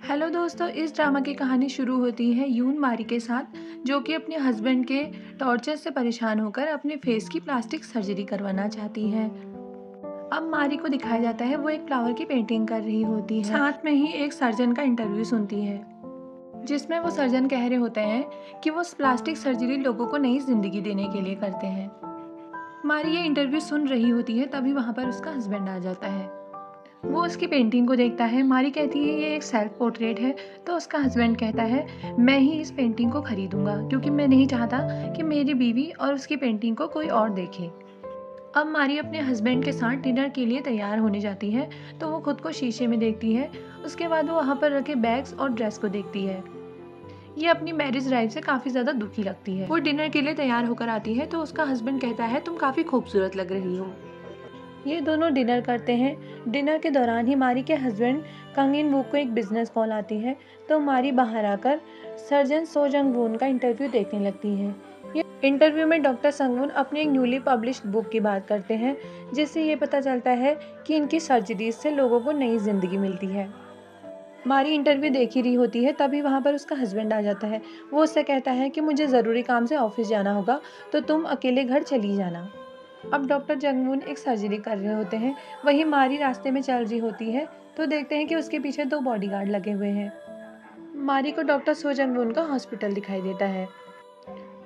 Hello दोस्तों, इस drama की कहानी शुरू होती है यून मारी के साथ, जो कि अपने हस्बैंड के टॉर्चर से परेशान होकर अपने फेस की प्लास्टिक सर्जरी करवाना चाहती है। अब मारी को दिखाया जाता है वो एक फ्लावर की पेंटिंग कर रही होती है, साथ में ही एक सर्जन का इंटरव्यू सुनती है जिसमें वो सर्जन कह रहे होते हैं कि वो प्लास्टिक सर्जरी लोगों को नई जिंदगी देने के लिए करते हैं। मारी ये इंटरव्यू सुन रही होती है, तभी वहाँ पर उसका हस्बैंड आ जाता है। वो उसकी पेंटिंग को देखता है। मारी कहती है ये एक सेल्फ पोर्ट्रेट है, तो उसका हस्बैंड कहता है मैं ही इस पेंटिंग को खरीदूंगा क्योंकि मैं नहीं चाहता कि मेरी बीवी और उसकी पेंटिंग को कोई और देखे। अब मारी अपने हस्बैंड के साथ डिनर के लिए तैयार होने जाती है, तो वो खुद को शीशे में देखती है। उसके बाद वो वहाँ पर रखे बैग्स और ड्रेस को देखती है। ये अपनी मैरिज लाइफ से काफ़ी ज़्यादा दुखी लगती है। वो डिनर के लिए तैयार होकर आती है, तो उसका हस्बैंड कहता है तुम काफ़ी खूबसूरत लग रही हो। ये दोनों डिनर करते हैं। डिनर के दौरान ही मारी के हस्बैंड कंग इन वू को एक बिजनेस कॉल आती है, तो मारी बाहर आकर सर्जन सो जंग वून का इंटरव्यू देखने लगती है। ये इंटरव्यू में डॉक्टर संगवून अपनी एक न्यूली पब्लिश्ड बुक की बात करते हैं, जिससे ये पता चलता है कि इनकी सर्जरीज से लोगों को नई जिंदगी मिलती है। मारी इंटरव्यू देख ही रही होती है, तभी वहाँ पर उसका हस्बैंड आ जाता है। वो उससे कहता है कि मुझे ज़रूरी काम से ऑफिस जाना होगा, तो तुम अकेले घर चली जाना। अब डॉक्टर जंगवून एक सर्जरी कर रहे होते हैं, वहीं मारी रास्ते में चल रही होती है, तो देखते हैं कि उसके पीछे 2 बॉडीगार्ड लगे हुए हैं। मारी को डॉक्टर सो जंगवून का हॉस्पिटल दिखाई देता है।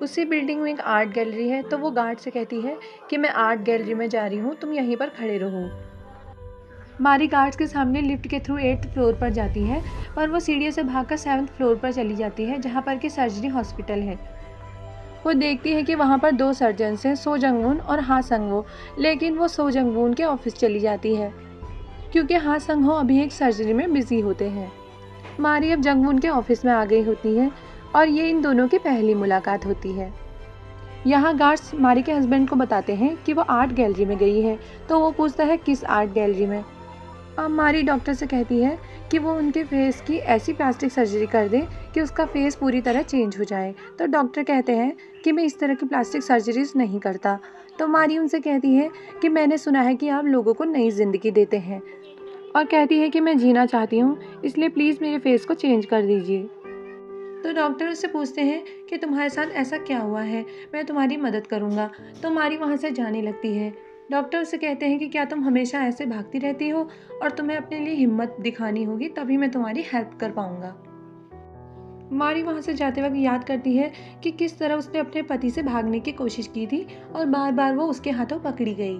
उसी बिल्डिंग में एक आर्ट गैलरी है, तो वो गार्ड से कहती है कि मैं आर्ट गैलरी में जा रही हूँ, तुम यहीं पर खड़े रहो। मारी गार्ड्स के सामने लिफ्ट के थ्रू 8th फ्लोर पर जाती है, पर वो सीढ़ियों से भागकर 7th फ्लोर पर चली जाती है, जहाँ पर कि सर्जरी हॉस्पिटल है। वो देखती है कि वहाँ पर 2 सर्जन्स हैं, सो जंगवून और हा संगवो, लेकिन वो सो जंगवून के ऑफिस चली जाती है क्योंकि हा संगहो अभी एक सर्जरी में बिजी होते हैं। मारी अब जंगवून के ऑफिस में आ गई होती है और ये इन दोनों की पहली मुलाकात होती है। यहाँ गार्ड्स मारी के हस्बैंड को बताते हैं कि वो आर्ट गैलरी में गई है, तो वो पूछता है किस आर्ट गैलरी में। अब मारी डॉक्टर से कहती है कि वो उनके फेस की ऐसी प्लास्टिक सर्जरी कर दे कि उसका फेस पूरी तरह चेंज हो जाए। तो डॉक्टर कहते हैं कि मैं इस तरह की प्लास्टिक सर्जरीज नहीं करता। तो मारी उनसे कहती है कि मैंने सुना है कि आप लोगों को नई ज़िंदगी देते हैं, और कहती है कि मैं जीना चाहती हूँ, इसलिए प्लीज़ मेरे फेस को चेंज कर दीजिए। तो डॉक्टर उससे पूछते हैं कि तुम्हारे साथ ऐसा क्या हुआ है, मैं तुम्हारी मदद करूँगा। तो मारी वहाँ से जाने लगती है। डॉक्टर उससे कहते हैं कि क्या तुम हमेशा ऐसे भागती रहती हो, और तुम्हें अपने लिए हिम्मत दिखानी होगी, तभी मैं तुम्हारी हेल्प कर पाऊँगा। मारी वहाँ से जाते वक्त याद करती है कि किस तरह उसने अपने पति से भागने की कोशिश की थी और बार बार वो उसके हाथों पकड़ी गई।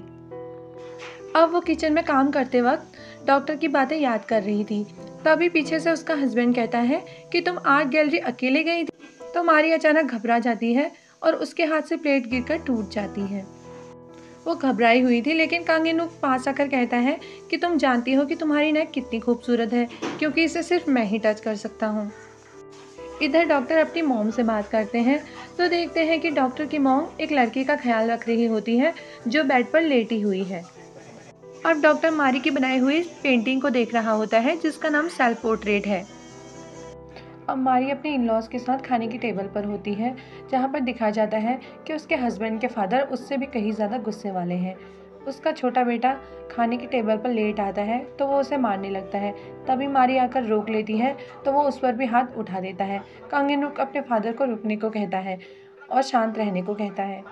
अब वो किचन में काम करते वक्त डॉक्टर की बातें याद कर रही थी, तभी पीछे से उसका हस्बैंड कहता है कि तुम आर्ट गैलरी अकेले गई थी। तो मारी अचानक घबरा जाती है और उसके हाथ से प्लेट गिरकर टूट जाती है। वो घबराई हुई थी, लेकिन कांग इन वू पास आकर कहता है कि तुम जानती हो कि तुम्हारी नेक कितनी खूबसूरत है, क्योंकि इसे सिर्फ मैं ही टच कर सकता हूँ। इधर डॉक्टर अपनी मॉम से बात करते हैं, तो देखते हैं कि डॉक्टर की मॉम एक लड़के का ख्याल रख रही होती है जो बेड पर लेटी हुई है। अब डॉक्टर मारी की बनाई हुई पेंटिंग को देख रहा होता है, जिसका नाम सेल्फ पोर्ट्रेट है। अब मारी अपने इन लॉज के साथ खाने की टेबल पर होती है, जहाँ पर दिखाया जाता है कि उसके हस्बैंड के फादर उससे भी कहीं ज़्यादा गुस्से वाले हैं। उसका छोटा बेटा खाने की टेबल पर लेट आता है, तो वो उसे मारने लगता है। तभी मारी आकर रोक लेती है, तो वो उस पर भी हाथ उठा देता है। कांग इन वू अपने फादर को रुकने को कहता है और शांत रहने को कहता है।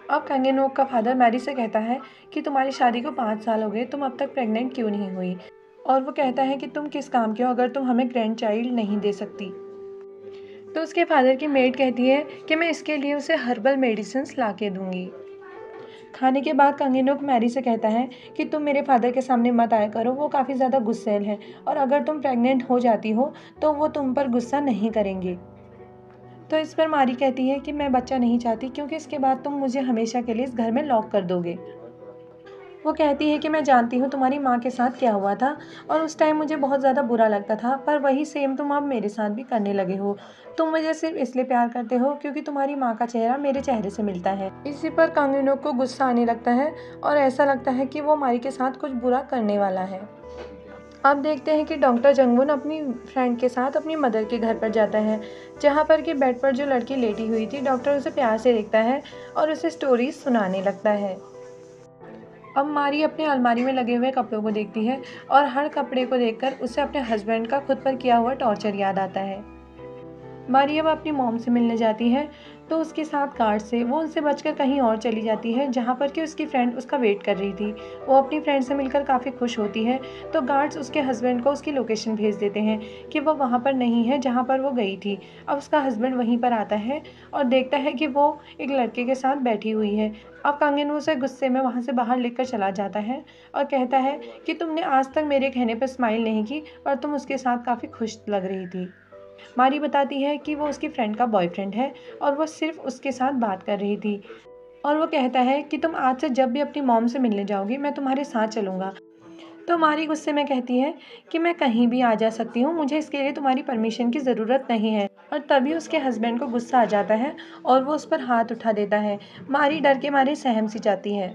अब कांग इन वू का फादर मैरी से कहता है कि तुम्हारी शादी को 5 साल हो गए, तुम अब तक प्रेग्नेंट क्यों नहीं हुई। और वो कहता है कि तुम किस काम के हो अगर तुम हमें ग्रैंड चाइल्ड नहीं दे सकती। तो उसके फादर की मेड कहती है कि मैं इसके लिए उसे हर्बल मेडिसिन्स ला के दूंगी। खाने के बाद कांग इन वू मैरी से कहता है कि तुम मेरे फादर के सामने मत आया करो, वो काफ़ी ज़्यादा गुस्सैल है, और अगर तुम प्रेग्नेंट हो जाती हो तो वो तुम पर गुस्सा नहीं करेंगे। तो इस पर मारी कहती है कि मैं बच्चा नहीं चाहती, क्योंकि इसके बाद तुम मुझे हमेशा के लिए इस घर में लॉक कर दोगे। वो कहती है कि मैं जानती हूँ तुम्हारी माँ के साथ क्या हुआ था, और उस टाइम मुझे बहुत ज़्यादा बुरा लगता था, पर वही सेम तुम अब मेरे साथ भी करने लगे हो। तुम मुझे सिर्फ इसलिए प्यार करते हो क्योंकि तुम्हारी माँ का चेहरा मेरे चेहरे से मिलता है। इसी पर कांग इन वू को गुस्सा आने लगता है और ऐसा लगता है कि वो मारी के साथ कुछ बुरा करने वाला है। अब देखते हैं कि डॉक्टर जंगवून अपनी फ्रेंड के साथ अपनी मदर के घर पर जाता है, जहाँ पर कि बेड पर जो लड़की लेटी हुई थी, डॉक्टर उसे प्यार से देखता है और उसे स्टोरीज सुनाने लगता है। अब मारी अपने अलमारी में लगे हुए कपड़ों को देखती है और हर कपड़े को देखकर उसे अपने हस्बैंड का खुद पर किया हुआ टॉर्चर याद आता है। मारी अब अपनी मॉम से मिलने जाती है तो उसके साथ गार्ड से वो उनसे बचकर कहीं और चली जाती है जहाँ पर कि उसकी फ्रेंड उसका वेट कर रही थी। वो अपनी फ्रेंड से मिलकर काफ़ी खुश होती है तो गार्ड्स उसके हस्बैंड को उसकी लोकेशन भेज देते हैं कि वो वहाँ पर नहीं है जहाँ पर वो गई थी। अब उसका हस्बैंड वहीं पर आता है और देखता है कि वो एक लड़के के साथ बैठी हुई है। अब कांगेनू उसे गुस्से में वहाँ से बाहर लेकर चला जाता है और कहता है कि तुमने आज तक मेरे कहने पर स्माइल नहीं की और तुम उसके साथ काफ़ी खुश लग रही थी। मारी बताती है कि वो उसकी फ्रेंड का बॉयफ्रेंड है और वो सिर्फ उसके साथ बात कर रही थी। और वो कहता है कि तुम आज से जब भी अपनी मॉम से मिलने जाओगी मैं तुम्हारे साथ चलूँगा। तो मारी गुस्से में कहती है कि मैं कहीं भी आ जा सकती हूँ, मुझे इसके लिए तुम्हारी परमिशन की ज़रूरत नहीं है। और तभी उसके हस्बैंड को गुस्सा आ जाता है और वो उस पर हाथ उठा देता है। मारी डर के मारे सहम सी जाती है।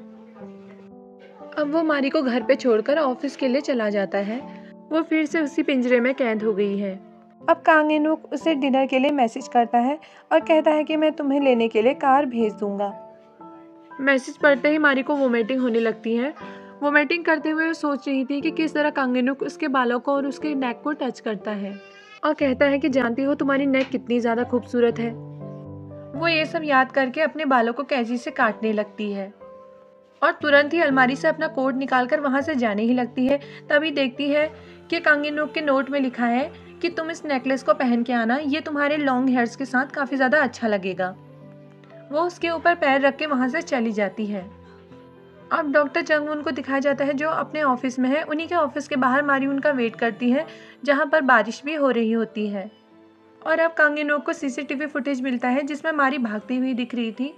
अब वो मारी को घर पे छोड़कर ऑफिस के लिए चला जाता है। वो फिर से उसी पिंजरे में कैद हो गई है। अब कांग इनवुक उसे डिनर के लिए मैसेज करता है और कहता है कि मैं तुम्हें लेने के लिए कार भेज दूंगा। मैसेज पढ़ते ही मारी को वोमिटिंग होने लगती है। वोमिटिंग करते हुए वो सोच रही थी कि किस तरह कांग इनवुक उसके बालों को और उसके नेक को टच करता है और कहता है कि जानती हो तुम्हारी नेक कितनी ज़्यादा खूबसूरत है। वो ये सब याद करके अपने बालों को कैंची से काटने लगती है और तुरंत ही अलमारी से अपना कोट निकालकर वहां से जाने ही लगती है। तभी देखती है कि कांग इनवुक के नोट में लिखा है कि तुम इस नेकलेस को पहन के आना, ये तुम्हारे लॉन्ग हेयर्स के साथ काफ़ी ज़्यादा अच्छा लगेगा। वो उसके ऊपर पैर रख के वहाँ से चली जाती है। अब डॉक्टर जंगवून को दिखाया जाता है जो अपने ऑफिस में है। उन्हीं के ऑफिस के बाहर मारी उनका वेट करती है जहाँ पर बारिश भी हो रही होती है। और अब कांग इनवुक को सीसीटीवी फुटेज मिलता है जिसमें मारी भागती हुई दिख रही थी।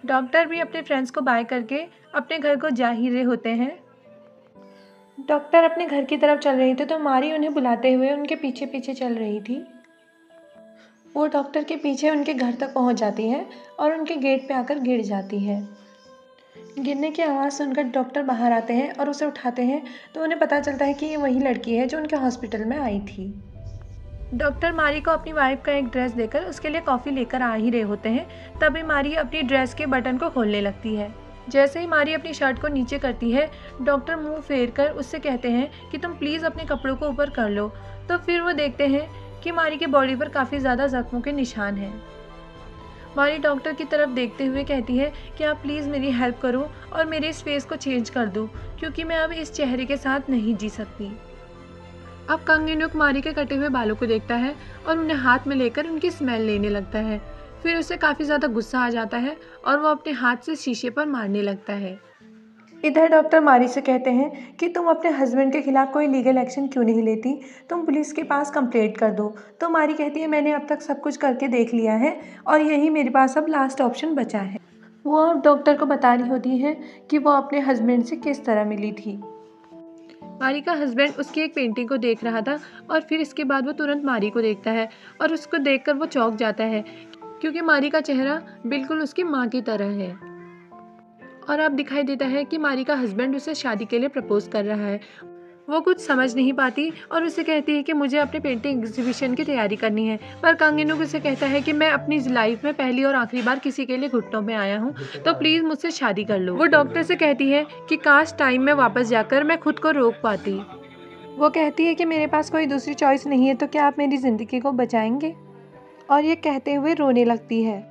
डॉक्टर भी अपने फ्रेंड्स को बाय करके अपने घर को जा ही रहे होते हैं। डॉक्टर अपने घर की तरफ चल रही थी तो मारी उन्हें बुलाते हुए उनके पीछे पीछे चल रही थी। वो डॉक्टर के पीछे उनके घर तक पहुंच जाती है और उनके गेट पे आकर गिर जाती है। गिरने की आवाज़ सुनकर डॉक्टर बाहर आते हैं और उसे उठाते हैं तो उन्हें पता चलता है कि ये वही लड़की है जो उनके हॉस्पिटल में आई थी। डॉक्टर मारी को अपनी वाइफ का एक ड्रेस देकर उसके लिए कॉफ़ी लेकर आ ही रहे होते हैं। तभी मारी अपनी ड्रेस के बटन को खोलने लगती है। जैसे ही मारी अपनी शर्ट को नीचे करती है डॉक्टर मुंह फेर कर उससे कहते हैं कि तुम प्लीज़ अपने कपड़ों को ऊपर कर लो। तो फिर वो देखते हैं कि मारी के बॉडी पर काफ़ी ज़्यादा जख्मों के निशान हैं। मारी डॉक्टर की तरफ देखते हुए कहती है कि आप प्लीज़ मेरी हेल्प करो और मेरे इस फेस को चेंज कर दो क्योंकि मैं अब इस चेहरे के साथ नहीं जी सकती। अब कांग इनवुक मारी के कटे हुए बालों को देखता है और उन्हें हाथ में लेकर उनकी स्मेल लेने लगता है। फिर उसे काफ़ी ज़्यादा गुस्सा आ जाता है और वो अपने हाथ से शीशे पर मारने लगता है। इधर डॉक्टर मारी से कहते हैं कि तुम अपने हस्बैंड के खिलाफ कोई लीगल एक्शन क्यों नहीं लेती, तुम पुलिस के पास कंप्लेंट कर दो। तो मारी कहती है मैंने अब तक सब कुछ करके देख लिया है और यही मेरे पास अब लास्ट ऑप्शन बचा है। वो अब डॉक्टर को बता रही होती है कि वो अपने हस्बैंड से किस तरह मिली थी। मारी का हस्बैंड उसकी एक पेंटिंग को देख रहा था और फिर इसके बाद वो तुरंत मारी को देखता है और उसको देखकर वो चौंक जाता है क्योंकि मारी का चेहरा बिल्कुल उसकी माँ की तरह है। और अब दिखाई देता है कि मारी का हस्बैंड उसे शादी के लिए प्रपोज कर रहा है। वो कुछ समझ नहीं पाती और उसे कहती है कि मुझे अपने पेंटिंग एग्जीबिशन की तैयारी करनी है। पर कांग इनवुक उसे कहता है कि मैं अपनी लाइफ में पहली और आखिरी बार किसी के लिए घुटनों में आया हूँ, तो प्लीज़ मुझसे शादी कर लो। वो डॉक्टर से कहती है कि काश टाइम में वापस जाकर मैं खुद को रोक पाती। वो कहती है कि मेरे पास कोई दूसरी चॉइस नहीं है, तो क्या आप मेरी ज़िंदगी को बचाएंगे। और ये कहते हुए रोने लगती है।